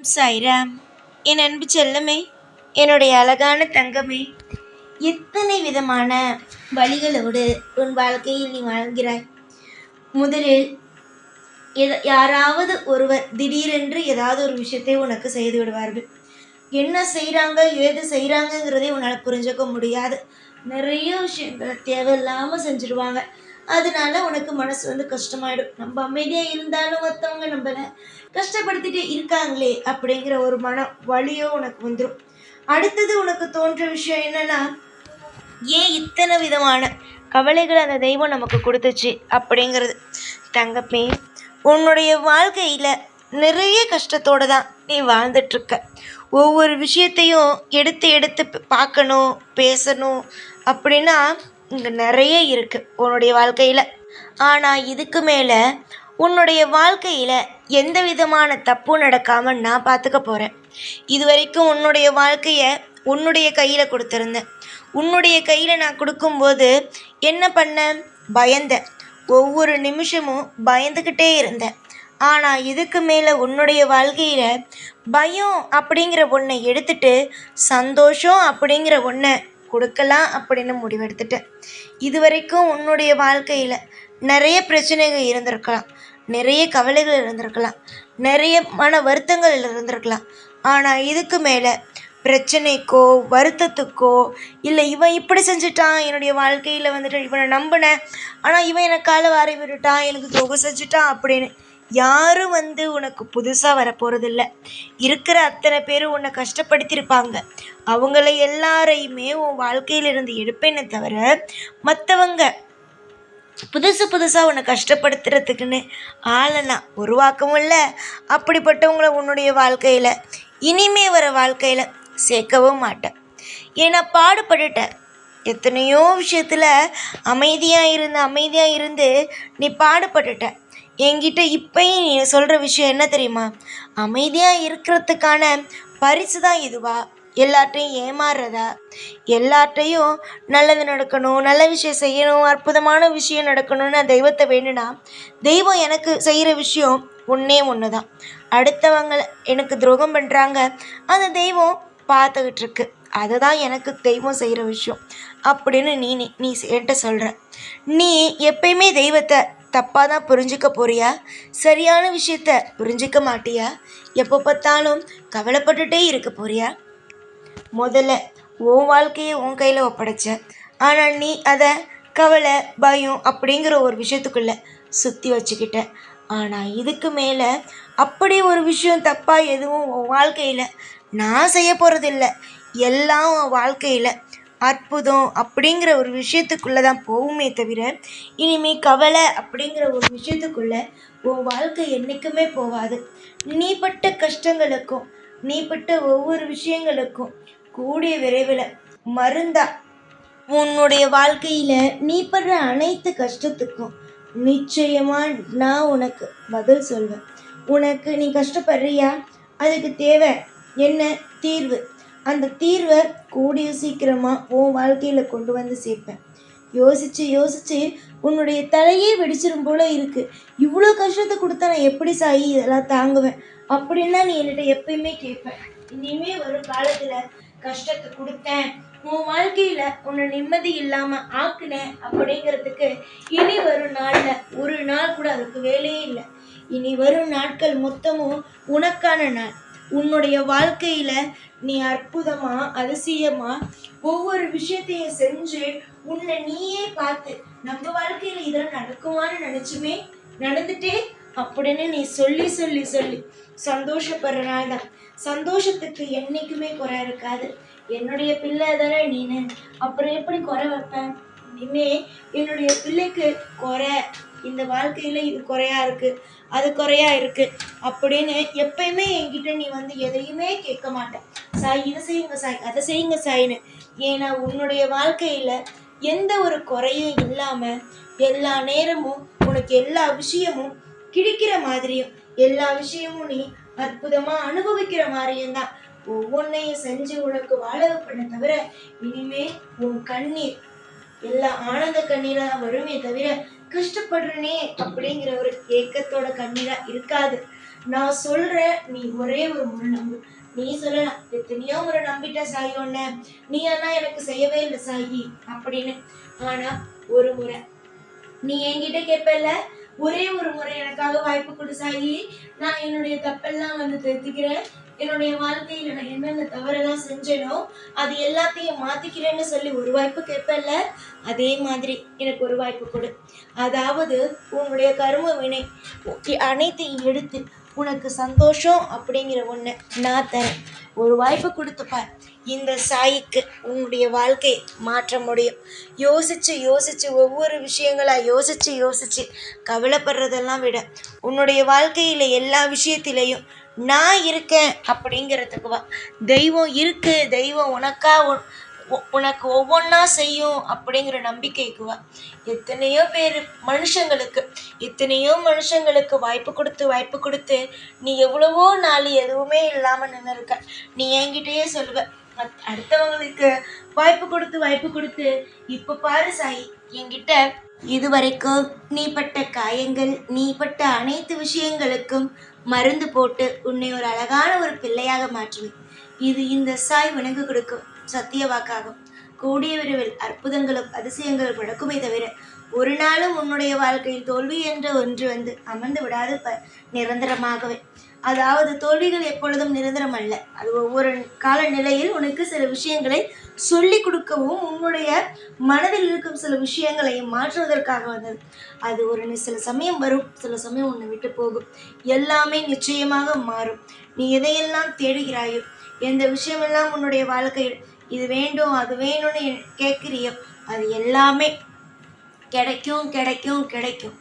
சாய்ராம். என் அன்பு செல்லமே, என்னுடைய அழகான தங்கமே, எத்தனை விதமான வழிகளோடு உன் வாழ்க்கையில் நீ வாழ்கிறாய். முதலில் யாராவது ஒருவர் திடீரென்று ஏதாவது ஒரு விஷயத்தை உனக்கு செய்து விடுவார்கள். என்ன செய்கிறாங்க ஏது செய்கிறாங்கங்கிறதே உன்னால் புரிஞ்சுக்க முடியாது. நிறைய விஷயங்களை தேவையில்லாமல் செஞ்சுருவாங்க. அதனால உனக்கு மனசு கஷ்டமாயிடும். நம்ம அமைதியாக இருந்தாலும் மற்றவங்க நம்மளை கஷ்டப்படுத்திட்டு இருக்காங்களே அப்படிங்கிற ஒரு மன வலியோ உனக்கு வந்துடும். அடுத்தது உனக்கு தோன்ற விஷயம் என்னன்னா, ஏன் இத்தனை விதமான கவலைகள் அந்த தெய்வம் நமக்கு கொடுத்துச்சு அப்படிங்கிறது. தங்கப்பே, உன்னுடைய வாழ்க்கையில் நிறைய கஷ்டத்தோடு தான் நீ வாழ்ந்துட்டுருக்க. ஒவ்வொரு விஷயத்தையும் எடுத்து எடுத்து பார்க்கணும், பேசணும் அப்படின்னா இங்கே நிறைய இருக்குது உன்னுடைய வாழ்க்கையில். ஆனால் இதுக்கு மேலே உன்னுடைய வாழ்க்கையில் எந்த விதமான தப்பும் நடக்காமல் நான் பார்த்துக்க போகிறேன். இது வரைக்கும் உன்னுடைய வாழ்க்கையை உன்னுடைய கையில் கொடுத்துருந்தேன். உன்னுடைய கையில் நான் கொடுக்கும்போது என்ன பண்ணேன்? பயந்தேன். ஒவ்வொரு நிமிஷமும் பயந்துக்கிட்டே இருந்தேன். ஆனால் இதுக்கு மேலே உன்னுடைய வாழ்க்கையில் பயம் அப்படிங்கிற ஒன்றை எடுத்துட்டு சந்தோஷம் அப்படிங்கிற ஒன்றை கொடுக்கலாம் அப்படின்னு முடிவெடுத்துட்டேன். இது வரைக்கும் உன்னுடைய வாழ்க்கையில் நிறைய பிரச்சனைகள் இருந்திருக்கலாம், நிறைய கவலைகள் இருந்திருக்கலாம், நிறைய மன வருத்தங்கள் இருந்திருக்கலாம். ஆனால் இதுக்கு மேலே பிரச்சனைக்கோ வருத்தத்துக்கோ இல்லை இவன் இப்படி செஞ்சுட்டான், என்னுடைய வாழ்க்கையில் இவனை நம்பினேன், ஆனால் இவன் எனக்கு காலை வாரி விட்டுட்டான், எனக்கு துரோகம் செஞ்சுட்டான் அப்படின்னு யாரும் உனக்கு புதுசாக வரப்போகிறதில்ல. இருக்கிற அத்தனை பேரும் உன்னை கஷ்டப்படுத்தியிருப்பாங்க. அவங்கள எல்லாரையுமே உன் வாழ்க்கையிலிருந்து எடுப்பேனே தவிர மற்றவங்க புதுசாக உன்னை கஷ்டப்படுத்துறதுக்குன்னு ஆளை நான் உருவாக்கவும் இல்லை. அப்படிப்பட்டவங்கள உன்னுடைய வாழ்க்கையில் இனிமே வர வாழ்க்கையில் சேர்க்கவும் மாட்டேன். ஏன்னா பாடுபட்டுட்டேன். எத்தனையோ விஷயத்தில் அமைதியாக இருந்து நீ பாடுபட்டுட்ட. என்கிட்ட இப்போயும் நீ சொல்கிற விஷயம் என்ன தெரியுமா? அமைதியாக இருக்கிறதுக்கான பரிசு தான் இதுவா? எல்லார்ட்டையும் ஏமாறுறதா? எல்லார்ட்டையும் நல்லது நடக்கணும், நல்ல விஷயம் செய்யணும், அற்புதமான விஷயம் நடக்கணும்னு நான் தெய்வத்தை வேணுனா, தெய்வம் எனக்கு செய்கிற விஷயம் ஒன்று தான். அடுத்தவங்க எனக்கு துரோகம் பண்ணுறாங்க, அந்த தெய்வம் பார்த்துக்கிட்டு இருக்கு. அதுதான் எனக்கு தெய்வம் செய்கிற விஷயம் அப்படின்னு நீ என்கிட்ட சொல்கிற. நீ எப்பயுமே தெய்வத்தை தப்பாக தான் புரிஞ்சிக்க போறியா? சரியான விஷயத்த புரிஞ்சிக்க மாட்டியா? எப்போ பார்த்தாலும் கவலைப்பட்டுட்டே இருக்க போறியா? முதல்ல உன் வாழ்க்கையை உன் கையில் ஒப்படைச்ச. ஆனால் நீ அதை கவலை பயம் அப்படிங்கிற ஒரு விஷயத்துக்குள்ளே சுற்றி வச்சுக்கிட்ட. ஆனால் இதுக்கு மேலே அப்படி ஒரு விஷயம் தப்பாக எதுவும் உன் வாழ்க்கையில் நான் செய்ய போகிறதில்ல. எல்லாம் உன் வாழ்க்கையில் அற்புதம் அப்படிங்கிற ஒரு விஷயத்துக்குள்ளே தான் போகுமே தவிர இனிமேல் கவலை அப்படிங்கிற ஒரு விஷயத்துக்குள்ளே உன் வாழ்க்கை என்றைக்குமே போகாது. நீ பட்ட கஷ்டங்களுக்கும் நீ பட்ட ஒவ்வொரு விஷயங்களுக்கும் கூடிய விரைவில் மருந்தா உன்னுடைய வாழ்க்கையில் நீ படுற அனைத்து கஷ்டத்துக்கும் நிச்சயமாக நான் உனக்கு பதில் சொல்வேன். உனக்கு நீ கஷ்டப்படுறியா? அதுக்கு தேவை என்ன? தீர்வு. அந்த தீர்வை கூடிய சீக்கிரமாக உன் வாழ்க்கையில் கொண்டு வந்து சேர்ப்பேன். யோசித்து உன்னுடைய தலையே வெடிச்சிரும் போல இருக்குது. இவ்வளோ கஷ்டத்தை கொடுத்தா நான் எப்படி சாயி இதெல்லாம் தாங்குவேன் அப்படின்னா நீ என்கிட்ட எப்பயுமே கேட்பேன். இனிமே ஒரு காலத்தில் கஷ்டத்தை கொடுத்தேன், உன் வாழ்க்கையில் உன்னை நிம்மதி இல்லாமல் ஆக்குனேன் அப்படிங்கிறதுக்கு இனி வரும் நாளில் ஒரு நாள் கூட அதுக்கு வேலையே இல்லை. இனி வரும் நாட்கள் மொத்தமும் உனக்கான நாள். உன்னுடைய வாழ்க்கையில் நீ அற்புதமாக அதிசயமாக ஒவ்வொரு விஷயத்தையும் செஞ்சு உன்னை நீயே பார்த்து நம்ம வாழ்க்கையில் இதெல்லாம் நடக்குமான்னு நினச்சுமே நடந்துட்டே அப்படின்னு நீ சொல்லி சந்தோஷப்படுற நாள் தான். சந்தோஷத்துக்கு என்றைக்குமே குறை இருக்காது. என்னுடைய பிள்ளை தானே நீனு, அப்புறம் எப்படி குறை வைப்பேன்? இனிமே என்னுடைய பிள்ளைக்கு குறை, இந்த வாழ்க்கையில் இது குறையா இருக்குது, அது குறையா இருக்குது அப்படின்னு எப்பயுமே என்கிட்ட நீ எதையுமே கேட்க மாட்டேன். சாய் இதை செய்யுங்க சாய், அதை செய்யுங்க சாயின்னு. ஏன்னா உன்னுடைய வாழ்க்கையில் எந்த ஒரு குறையும் இல்லாமல் எல்லா நேரமும் உனக்கு எல்லா விஷயமும் கிடைக்கிற மாதிரியும் எல்லா விஷயமும் நீ அற்புதமாக அனுபவிக்கிற மாதிரியும் தான் ஒவ்வொன்றையும் செஞ்சு உனக்கு வாழ வைப்பேனே தவிர இனிமே உன் கண்ணீர் எல்லா ஆனந்த கண்ணீராக வருமே தவிர கஷ்டப்படுறனே அப்படிங்கிற ஒரு ஏக்கத்தோட கண்ணீராக இருக்காது. நான் சொல்றேன், நீ ஒரே ஒரு முறை நம்பு. நீ சொல்லலாம், எத்தனையோ முறை நம்பிட்ட சாயி உன்ன, நீ ஆனா எனக்கு செய்யவே இல்லை சாயி அப்படின்னு. ஆனா ஒரு முறை நீ என்கிட்ட கேட்பல, ஒரே ஒரு முறை எனக்காக வாய்ப்பு கொடு சாயி, நான் என்னுடைய தப்பெல்லாம் வந்து திருத்திக்கிறேன், என்னுடைய வாழ்க்கையில நான் என்னென்ன தவறெல்லாம் செஞ்சேனோ அது எல்லாத்தையும் மாத்திக்கிறேன்னு சொல்லி ஒரு வாய்ப்பு கேட்பல, அதே மாதிரி எனக்கு ஒரு வாய்ப்பு கொடு. அதாவது உன்னுடைய கரும வினை அனைத்தையும் எடுத்து உனக்கு சந்தோஷம் அப்படிங்கிற ஒண்ணு நான் தரேன். ஒரு வாய்ப்பு கொடுத்து பார். இந்த சாயிக்கு உன்னுடைய வாழ்க்கை மாற்ற முடியும். யோசிச்சு யோசிச்சு ஒவ்வொரு விஷயங்களா யோசிச்சு யோசிச்சு கவலைப்படுறதெல்லாம் விட, உன்னுடைய வாழ்க்கையில எல்லா விஷயத்திலையும் நான் இருக்கேன் அப்படிங்கிறதுக்கு வா. தெய்வம் இருக்கு, தெய்வம் உனக்கு ஒவ்வொன்றா செய்யும் அப்படிங்கிற நம்பிக்கைக்கு வா. எத்தனையோ மனுஷங்களுக்கு வாய்ப்பு கொடுத்து நீ எவ்வளவோ நாள் எதுவுமே இல்லாமல் நின்று இருக்க. நீ என்கிட்டயே சொல்லுவ, அடுத்தவங்களுக்கு வாய்ப்பு கொடுத்து இப்ப பாரு சாயி, என்கிட்ட இதுவரைக்கும் நீ பட்ட காயங்கள், நீ பட்ட அனைத்து விஷயங்களுக்கும் மருந்து போட்டு உன்னை ஒரு அழகான ஒரு பிள்ளையாக மாற்றுவேன். இது இந்த சாய் உனக்கு கொடுக்கும் சத்திய வாக்காகும். கூடிய விரைவில் அற்புதங்களும் அதிசயங்களும் நடக்குமே தவிர ஒரு நாளும் உன்னுடைய வாழ்க்கையில் தோல்வி என்ற ஒன்று வந்து அமர்ந்து விடாது நிரந்தரமாகவே. அதாவது தோல்விகள் எப்பொழுதும் நிரந்தரம் அல்ல. அது ஒவ்வொரு கால நிலையில் உனக்கு சில விஷயங்களை சொல்லி கொடுக்கவும் உன்னுடைய மனதில் இருக்கும் சில விஷயங்களையும் மாற்றுவதற்காக வந்தது. அது சில சமயம் வரும், சில சமயம் உன்னை விட்டு போகும். எல்லாமே நிச்சயமாக மாறும். நீ எதையெல்லாம் தேடுகிறாயோ, எந்த விஷயமெல்லாம் உன்னுடைய வாழ்க்கையில் இது வேண்டும் அது வேணும்னு கேட்குறியோ, அது எல்லாமே கிடைக்கும் கிடைக்கும் கிடைக்கும்.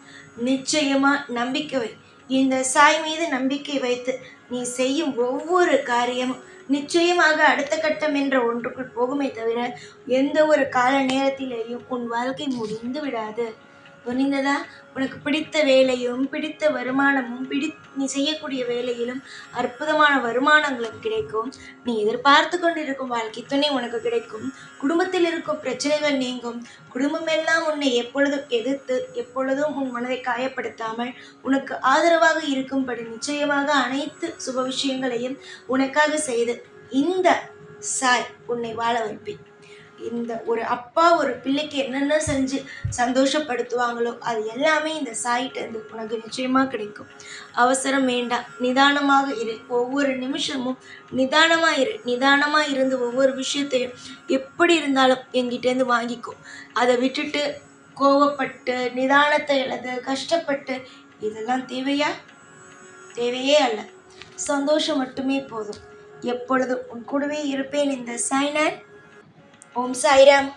நிச்சயமா நம்பிக்கை வை. இந்த சாய் மீது நம்பிக்கை வைத்து நீ செய்யும் ஒவ்வொரு காரியமும் நிச்சயமாக அடுத்த கட்டம் என்ற ஒன்றுக்குள் போகுமே தவிர எந்த ஒரு கால நேரத்திலேயும் உன் வாழ்க்கை முடிந்து விடாது. புரிந்ததா? உனக்கு பிடித்த வேலையும் பிடித்த வருமானமும் நீ செய்யக்கூடிய வேலையிலும் அற்புதமான வருமானங்களும் கிடைக்கும். நீ எதிர்பார்த்து கொண்டிருக்கும் வாழ்க்கை துணை உனக்கு கிடைக்கும். குடும்பத்தில் இருக்கும் பிரச்சனைகள் நீங்கும். குடும்பம் எல்லாம் உன்னை எப்பொழுதும் எதிர்த்து எப்பொழுதும் உன் மனதை காயப்படுத்தாமல் உனக்கு ஆதரவாக இருக்கும்படி நிச்சயமாக அனைத்து சுப விஷயங்களையும் உனக்காக செய்து இந்த சாய் உன்னை வாழ வைப்பேன். இந்த ஒரு அப்பா ஒரு பிள்ளைக்கு என்னென்ன செஞ்சு சந்தோஷப்படுத்துவாங்களோ அது எல்லாமே இந்த சாயிட்ட இருந்து உனக்கு நிச்சயமா கிடைக்கும். அவசரம் வேண்டாம், நிதானமாக இரு. ஒவ்வொரு நிமிஷமும் நிதானமா இருந்து ஒவ்வொரு விஷயத்தையும் எப்படி இருந்தாலும் என்கிட்டேருந்து வாங்கிக்கோ. அதை விட்டுட்டு கோவப்பட்டு நிதானத்தை இழந்து கஷ்டப்பட்டு இதெல்லாம் தேவையே அல்ல. சந்தோஷம் மட்டுமே போதும். எப்பொழுதும் உன் கூடவே இருப்பேன். இந்த சாய்நாத். ஓம் சாய்ராம்.